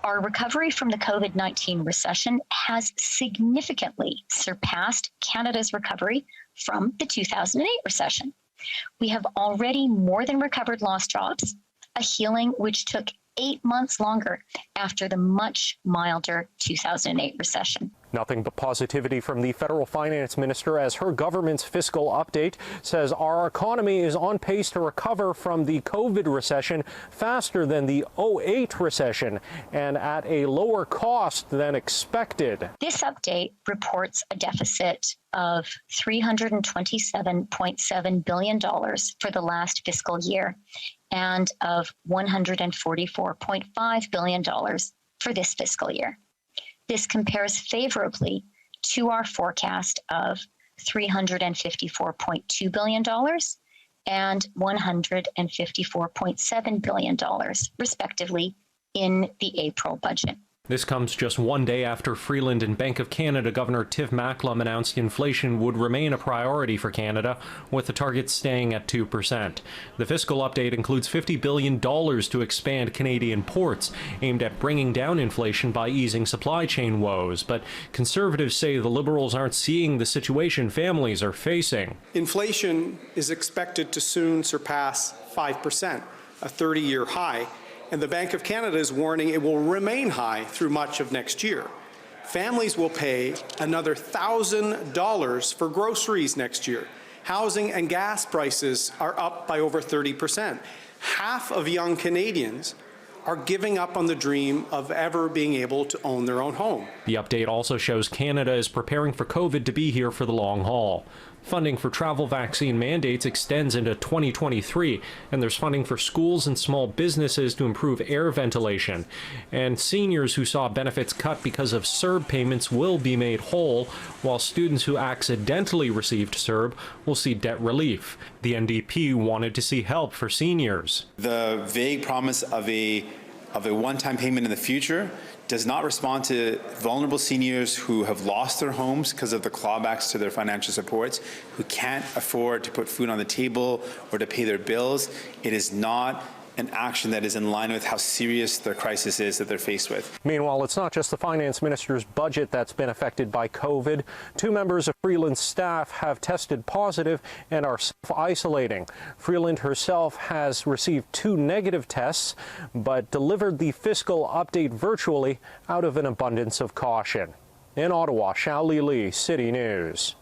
Our recovery from the COVID-19 recession has significantly surpassed Canada's recovery from the 2008 recession. We have already more than recovered lost jobs, a healing which took 8 months longer after the much milder 2008 recession. Nothing but positivity from the federal finance minister as her government's fiscal update says our economy is on pace to recover from the COVID recession faster than the 2008 recession and at a lower cost than expected. This update reports a deficit of $327.7 billion for the last fiscal year and of $144.5 billion for this fiscal year. This compares favorably to our forecast of $354.2 billion and $154.7 billion, respectively, in the April budget. This comes just one day after Freeland and Bank of Canada Governor Tiv Macklem announced inflation would remain a priority for Canada, with the target staying at 2%. The fiscal update includes $50 billion to expand Canadian ports, aimed at bringing down inflation by easing supply chain woes. But Conservatives say the Liberals aren't seeing the situation families are facing. Inflation is expected to soon surpass 5%, a 30-year high. And the Bank of Canada is warning it will remain high through much of next year. Families will pay another $1,000 for groceries next year. Housing and gas prices are up by over 30%. Half of young Canadians are giving up on the dream of ever being able to own their own home. The update also shows Canada is preparing for COVID to be here for the long haul. Funding for travel vaccine mandates extends into 2023, and there's funding for schools and small businesses to improve air ventilation. And seniors who saw benefits cut because of CERB payments will be made whole, while students who accidentally received CERB will see debt relief. The NDP wanted to see help for seniors. The vague promise of a one-time payment in the future does not respond to vulnerable seniors who have lost their homes because of the clawbacks to their financial supports, who can't afford to put food on the table or to pay their bills. It is not an action that is in line with how serious the crisis is that they're faced with. Meanwhile, it's not just the finance minister's budget that's been affected by COVID. 2 members of Freeland's staff have tested positive and are self-isolating. Freeland herself has received 2 negative tests, but delivered the fiscal update virtually out of an abundance of caution. In Ottawa, Xiaoli Li, City News.